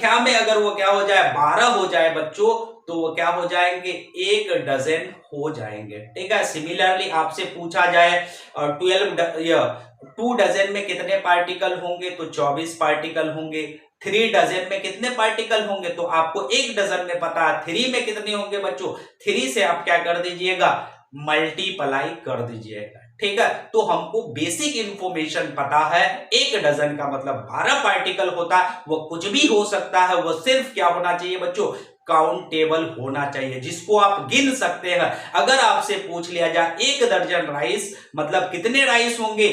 संख्या में अगर वो क्या हो जाए 12 हो जाए बच्चों, तो वो क्या हो जाएंगे, 1 डजन हो जाएंगे। ठीक है। सिमिलरली आपसे पूछा जाए 2 डजन में कितने पार्टिकल होंगे, तो 24 पार्टिकल होंगे। 3 डजन में कितने पार्टिकल होंगे, तो आपको 1 डजन में पता है। 3 में कितने होंगे बच्चों, 3 से आप क्या कर दीजिएगा, मल्टीप्लाई कर दीजिएगा। ठीक है। तो हमको बेसिक इंफॉर्मेशन पता है, 1 डजन का मतलब 12 पार्टिकल होता है। वो कुछ भी हो सकता है, वो सिर्फ क्या होना चाहिए बच्चों, काउंटेबल होना चाहिए, जिसको आप गिन सकते हैं। अगर आपसे पूछ लिया जाए 1 दर्जन राइस मतलब कितने राइस होंगे,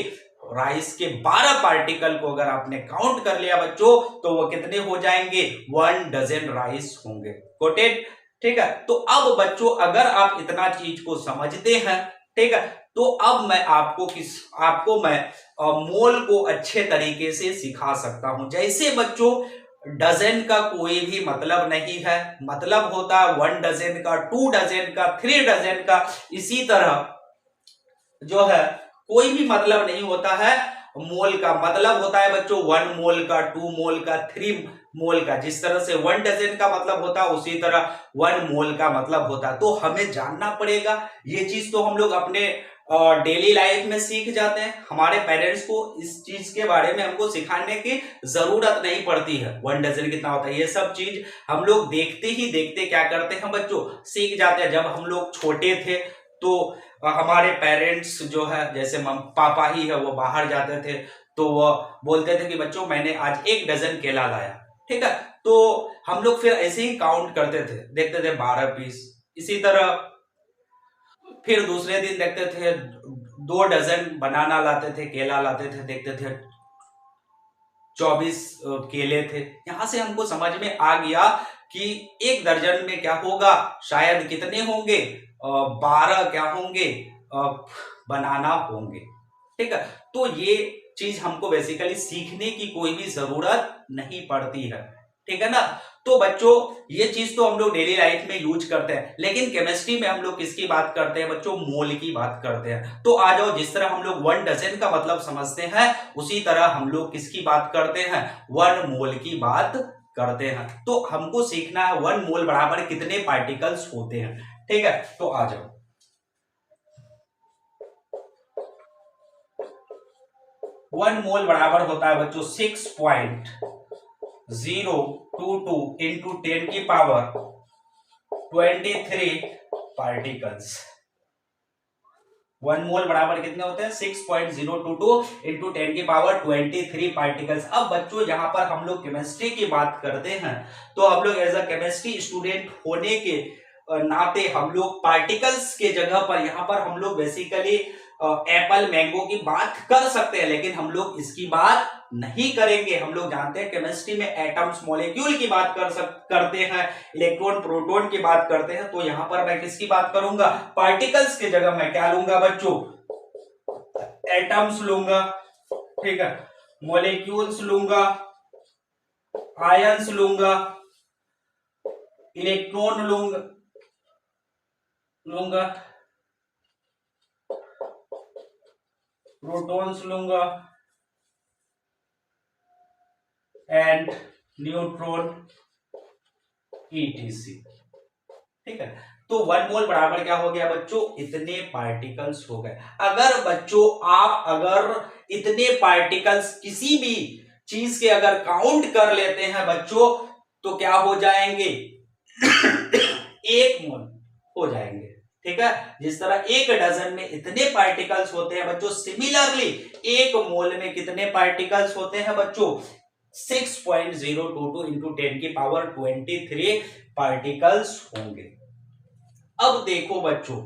राइस के 12 पार्टिकल को अगर आपने काउंट कर लिया बच्चों, तो वो कितने हो जाएंगे, 1 डजन राइस होंगे। Got it. ठीक है। तो अब बच्चों अगर आप इतना चीज को समझते हैं, ठीक है, तो अब मैं आपको मैं मोल को अच्छे तरीके से सिखा सकता हूं। जैसे बच्चों डजन का कोई भी मतलब नहीं है, मतलब होता है 1 डजन का, 2 डजन का, 3 डजन का। इसी तरह जो है कोई भी मतलब नहीं होता है मोल का। मतलब होता है बच्चों 1 मोल का, 2 मोल का, 3 मोल का। जिस तरह से 1 डजन का मतलब होता है, उसी तरह 1 मोल का मतलब होता है। तो हमें जानना पड़ेगा। ये चीज तो हम लोग अपने डेली लाइफ में सीख जाते हैं। हमारे पेरेंट्स को इस चीज के बारे में हमको सिखाने की जरूरत नहीं पड़ती है। 1 डजन कितना होता है, ये सब चीज हम लोग देखते ही देखते क्या करते हैं बच्चों, सीख जाते हैं। जब हम लोग छोटे थे तो हमारे पेरेंट्स जो है, जैसे पापा ही है, वो बाहर जाते थे तो वो बोलते थे कि बच्चों मैंने आज 1 डजन केला लाया। ठीक है। तो हम लोग फिर ऐसे ही काउंट करते थे, देखते थे 12 पीस। इसी तरह फिर दूसरे दिन देखते थे 2 डजन बनाना लाते थे, केला लाते थे, देखते थे 24 केले थे। यहां से हमको समझ में आ गया कि 1 दर्जन में क्या होगा, शायद कितने होंगे, 12 क्या होंगे, बनाना होंगे। ठीक है। तो ये चीज हमको बेसिकली सीखने की कोई भी जरूरत नहीं पड़ती है। ठीक है ना। तो बच्चों ये चीज तो हम लोग डेली लाइफ में यूज करते हैं, लेकिन केमिस्ट्री में हम लोग किसकी बात करते हैं बच्चों, मोल की बात करते हैं। तो आ जाओ, जिस तरह हम लोग 1 डजन का मतलब समझते हैं, उसी तरह हम लोग किसकी बात करते हैं, 1 मोल की बात करते हैं। तो हमको सीखना है 1 मोल बराबर कितने पार्टिकल्स होते हैं। ठीक है। तो आ जाओ, 1 मोल बराबर होता है बच्चों 6.022 इंटू 10 की पावर 23 पार्टिकल्स। 1 मोल बराबर कितने होते हैं, 6.022 इंटू 10 की पावर 23 पार्टिकल्स। अब बच्चों यहाँ पर हम लोग केमिस्ट्री की बात करते हैं, तो हम लोग एज अ केमिस्ट्री स्टूडेंट होने के नाते हम लोग पार्टिकल्स के जगह पर यहाँ पर हम लोग बेसिकली एप्पल मैंगो की बात कर सकते हैं, लेकिन हम लोग इसकी बात नहीं करेंगे। हम लोग जानते हैं केमिस्ट्री में एटम्स मॉलिक्यूल की बात करते हैं, इलेक्ट्रॉन प्रोटॉन की बात करते हैं। तो यहां पर मैं किसकी बात करूंगा, पार्टिकल्स की जगह मैं क्या लूंगा बच्चों, एटम्स लूंगा। ठीक है। मॉलिक्यूल्स लूंगा, आयंस लूंगा, इलेक्ट्रॉन लूंगा, प्रोटॉन्स लूंगा एंड न्यूट्रॉन ईटीसी। ठीक है। तो 1 मोल बराबर क्या हो गया बच्चों, इतने पार्टिकल्स हो गए। अगर बच्चों अगर इतने पार्टिकल्स किसी भी चीज के अगर काउंट कर लेते हैं बच्चों, तो क्या हो जाएंगे 1 मोल हो जाएंगे। ठीक है। जिस तरह 1 डजन में इतने पार्टिकल्स होते हैं बच्चों, सिमिलरली 1 मोल में कितने पार्टिकल्स होते हैं बच्चों, 6.022 इंटू 10 की पावर 23 पार्टिकल्स होंगे। अब देखो बच्चों,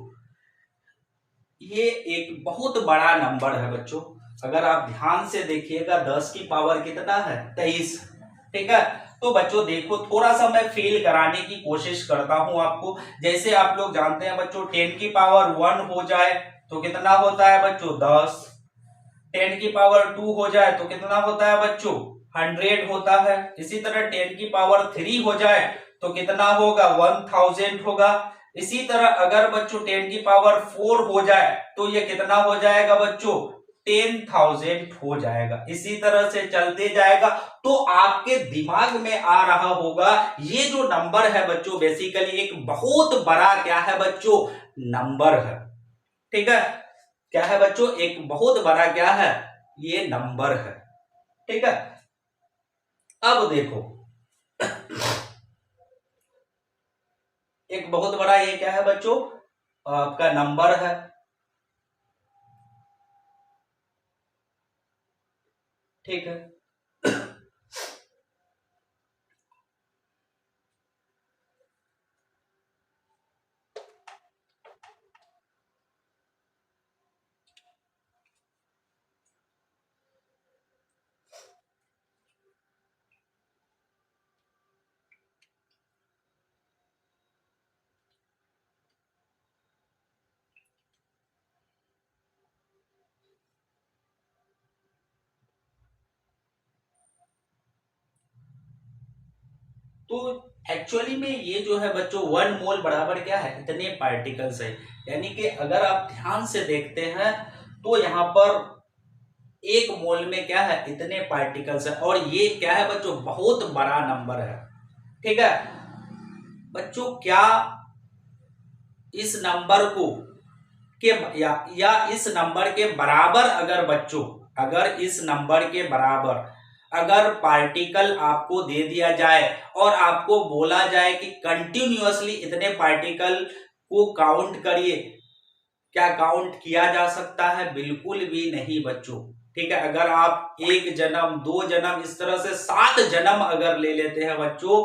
ये एक बहुत बड़ा नंबर है बच्चों। अगर आप ध्यान से देखिएगा 10 की पावर कितना है, 23। ठीक है। तो बच्चों देखो, थोड़ा सा मैं फील कराने की कोशिश करता हूं आपको। जैसे आप लोग जानते हैं बच्चों 10 की पावर 1 हो जाए तो कितना होता है बच्चों, 10। 10 की पावर 2 हो जाए तो कितना होता है बच्चों, 100 होता है। इसी तरह 10 की पावर 3 हो जाए तो कितना होगा, 1000 होगा। इसी तरह अगर बच्चों 10 की पावर 4 हो जाए तो ये कितना हो जाएगा बच्चों, 10,000 हो जाएगा। इसी तरह से चलते जाएगा। तो आपके दिमाग में आ रहा होगा ये जो नंबर है बच्चों बेसिकली एक बहुत बड़ा क्या है बच्चों, नंबर है। ठीक है, क्या है बच्चों, एक बहुत बड़ा क्या है, ये नंबर है। ठीक है, अब देखो एक बहुत बड़ा ये क्या है बच्चों, आपका नंबर है। ठीक है, तो एक्चुअली में ये जो है बच्चों 1 मोल बराबर क्या है, इतने पार्टिकल्स है। यानी कि अगर आप ध्यान से देखते हैं तो यहाँ पर 1 मोल में क्या है, इतने पार्टिकल्स है। और ये क्या है बच्चों, बहुत बड़ा नंबर है। ठीक है बच्चों, क्या इस नंबर को के या इस नंबर के बराबर अगर बच्चों, अगर इस नंबर के बराबर अगर पार्टिकल आपको दे दिया जाए और आपको बोला जाए कि कंटिन्यूअसली इतने पार्टिकल को काउंट करिए, क्या काउंट किया जा सकता है? बिल्कुल भी नहीं बच्चों। ठीक है, अगर आप 1 जन्म 2 जन्म इस तरह से 7 जन्म अगर ले लेते हैं बच्चों,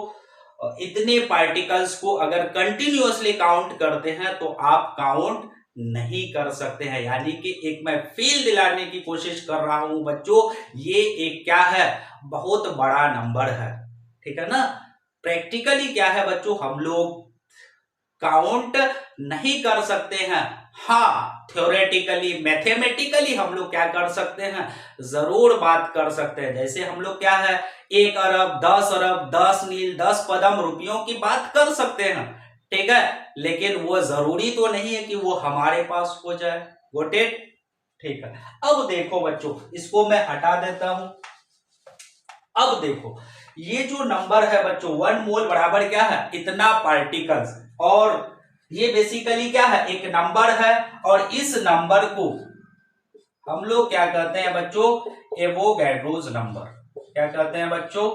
इतने पार्टिकल्स को अगर कंटिन्यूअसली काउंट करते हैं तो आप काउंट नहीं कर सकते हैं। यानी कि एक मैं फील दिलाने की कोशिश कर रहा हूं बच्चों, ये एक क्या है, बहुत बड़ा नंबर है। ठीक है ना, प्रैक्टिकली क्या है बच्चों, हम लोग काउंट नहीं कर सकते हैं। हाँ, थ्योरेटिकली मैथमेटिकली हम लोग क्या कर सकते हैं, जरूर बात कर सकते हैं। जैसे हम लोग क्या है 1 अरब 10 अरब 10 नील 10 पदम रुपयों की बात कर सकते हैं। ठीक है, लेकिन वो जरूरी तो नहीं है कि वो हमारे पास हो जाए। Got it. ठीक है, अब देखो बच्चों, इसको मैं हटा देता हूं। अब देखो ये जो नंबर है बच्चों 1 मोल बराबर क्या है, इतना पार्टिकल्स। और ये बेसिकली क्या है, एक नंबर है। और इस नंबर को हम लोग क्या कहते हैं बच्चों, एवोगैड्रोस नंबर। क्या कहते हैं बच्चों,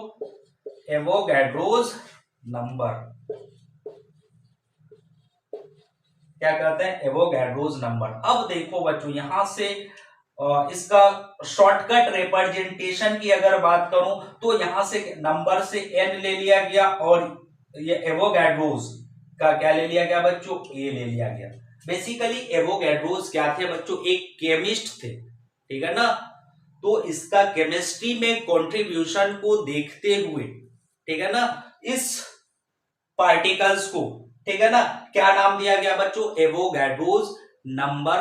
एवोगैड्रोस नंबर। क्या कहते हैं, एवोगैड्रोस नंबर। अब देखो बच्चों यहां से इसका शॉर्टकट रिप्रेजेंटेशन की अगर बात करूं तो यहां से नंबर से एन ले लिया गया और ये एवोगैड्रोस का क्या ले लिया गया बच्चों, ए ले लिया गया। बेसिकली एवोगैड्रोस क्या थे बच्चों, एक केमिस्ट थे। ठीक है ना, तो इसका केमिस्ट्री में कंट्रीब्यूशन को देखते हुए, ठीक है ना, इस पार्टिकल्स को, ठीक है ना, क्या नाम दिया गया बच्चों, एवोगैड्रोस नंबर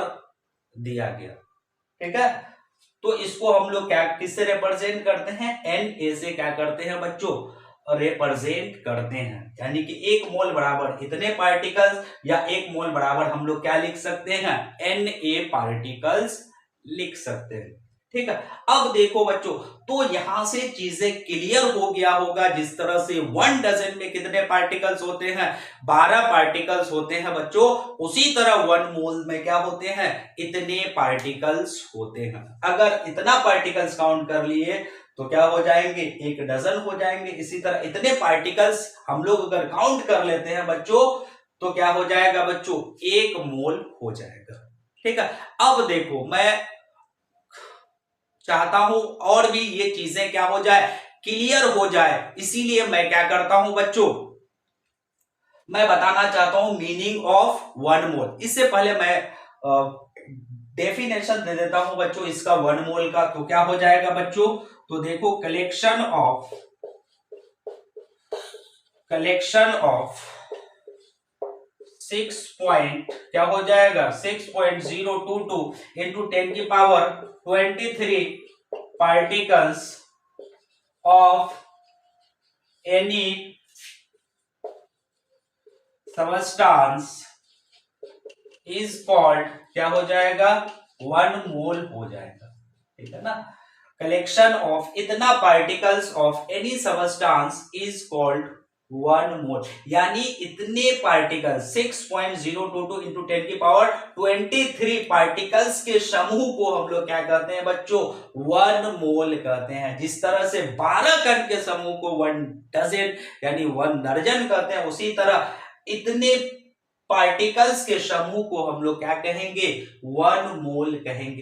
दिया गया। ठीक है, तो इसको हम लोग क्या किससे रिप्रेजेंट करते हैं, एन ए से क्या करते हैं बच्चों, रिप्रेजेंट करते हैं। यानी कि 1 मोल बराबर इतने पार्टिकल्स या 1 मोल बराबर हम लोग क्या लिख सकते हैं, एन ए पार्टिकल्स लिख सकते हैं। ठीक है, अब देखो बच्चों, तो यहां से चीजें क्लियर हो गया होगा। जिस तरह से 1 डजन में कितने पार्टिकल्स होते हैं, 12 पार्टिकल्स होते हैं बच्चों, उसी तरह 1 मोल में क्या होते हैं, इतने पार्टिकल्स होते हैं। अगर इतना पार्टिकल्स काउंट कर लिए तो क्या हो जाएंगे, 1 डजन हो जाएंगे। इसी तरह इतने पार्टिकल्स हम लोग अगर काउंट कर लेते हैं बच्चों तो क्या हो जाएगा बच्चों, 1 मोल हो जाएगा। ठीक है, अब देखो मैं चाहता हूं और भी ये चीजें क्या हो जाए, क्लियर हो जाए, इसीलिए मैं क्या करता हूं बच्चों, मैं बताना चाहता हूं मीनिंग ऑफ 1 मोल। इससे पहले मैं डेफिनेशन दे देता हूं बच्चों इसका 1 मोल का। तो क्या हो जाएगा बच्चों, तो देखो कलेक्शन ऑफ 6 पॉइंट क्या हो जाएगा, 6.022 into 10⁻23 particles of any substance is called, क्या हो जाएगा, 1 मोल हो जाएगा। ठीक है ना। कलेक्शन ऑफ इतना particles of any substance is called 1 मोल, यानी इतने पार्टिकल 6.022 इंटू 10 की पावर 23 पार्टिकल्स के समूह को हम लोग क्या कहते हैं बच्चों, 1 मोल कहते हैं। जिस तरह से 12 कण के समूह को 1 डजन यानी 1 दर्जन कहते हैं, उसी तरह इतने पार्टिकल्स के समूह को हम लोग क्या कहेंगे, 1 मोल कहेंगे।